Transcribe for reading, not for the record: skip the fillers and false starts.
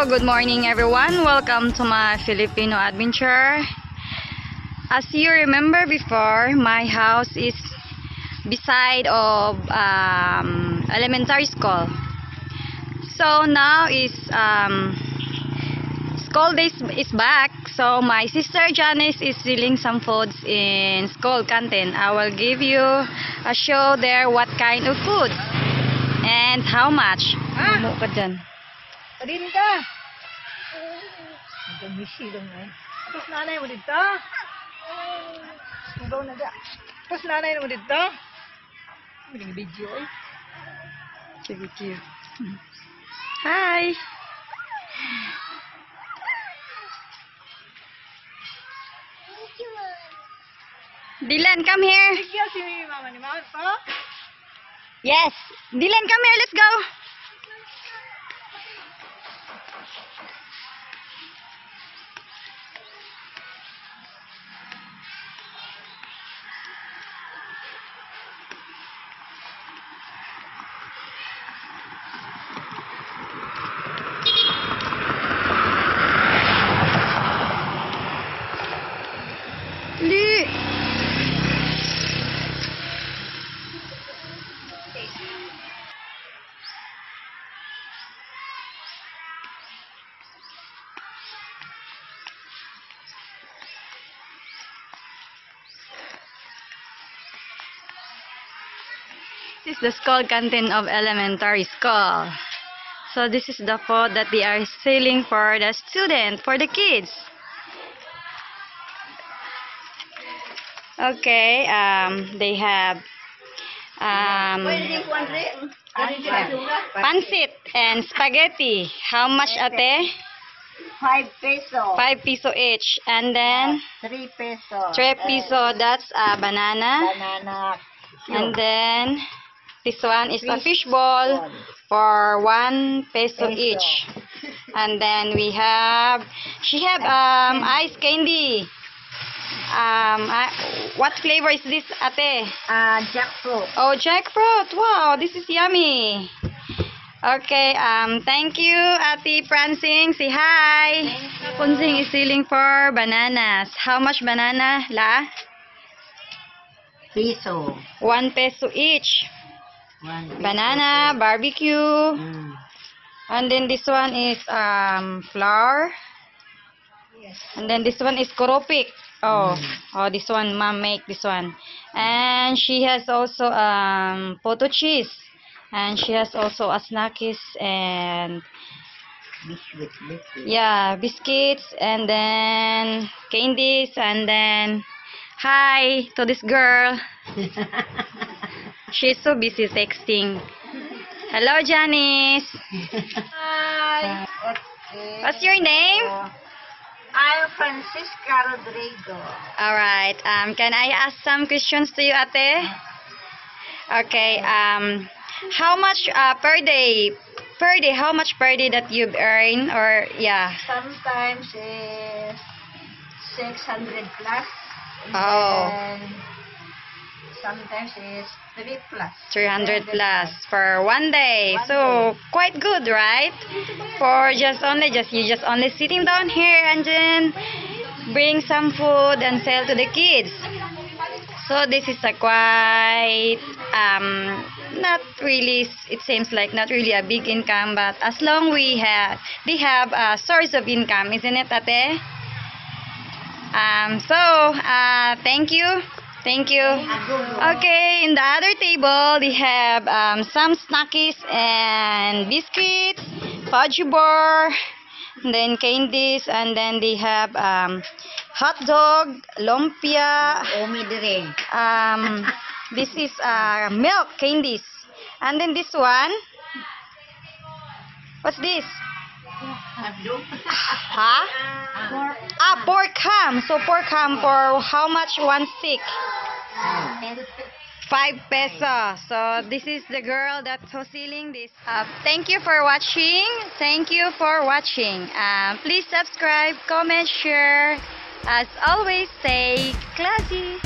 Good morning everyone. Welcome to my Filipino adventure. As you remember before, my house is beside of elementary school. So now is school days is back. So my sister Janice is selling some foods in school canteen. I will give you a show there what kind of food and how much. Mo ka dyan. Padin ka. Nagkamisi lang eh. Tapos nanay mo dito. Sugaw na ga. Tapos nanay mo dito. May video eh. Sige, sige. Hi. Dylan, come here. Sige si mama ni mama pa. Yes. Dylan, come here. Let's go. This is the school canteen of elementary school. So this is the food that they are selling for the student, for the kids. Okay, they have pancit and spaghetti. How much, ate? 5 peso. 5 peso each. And then 3 peso. 3 peso, that's a banana. Banana. And then this one is a fish ball for 1 peso each. And then we have, she have ice candy. What flavor is this, ate? Jackfruit. Oh, jackfruit. Wow, this is yummy. Okay, thank you, Ate Prancing. Say hi. Prancing is selling for bananas. How much banana, la? Peso. 1 peso each. Banana, barbecue. And then this one is flour. And then this one is koropik. Oh, this one mom make this one. And she has also photo cheese. And she has also a snackies and biscuits and then candies and then hi to this girl. She's so busy texting. Hello, Janice. Hi. Okay. What's your name? I'm Francisca Rodrigo. All right. Can I ask some questions to you, ate? Okay. How much per day? Per day, how much per day that you earn? Or yeah. Sometimes is 600 plus. Oh. And sometimes is 3 plus. 300 plus for 1 day. So quite good, right? For you just only sitting down here and then bring some food and sell to the kids. So this is a quite not really, it seems like not really a big income, but as long they have a source of income, isn't it, ate? Thank you. Thank you. Okay, in the other table, they have some snackies and biscuits, fudge bar, and then candies, and then they have hot dog, lumpia. This is milk candies. And then this one, what's this? Huh? Pork ham. So pork ham for how much? 1 stick? 5 pesos. So this is the girl that's selling this. Thank you for watching. Thank you for watching. Please subscribe, comment, share. As always, stay classy.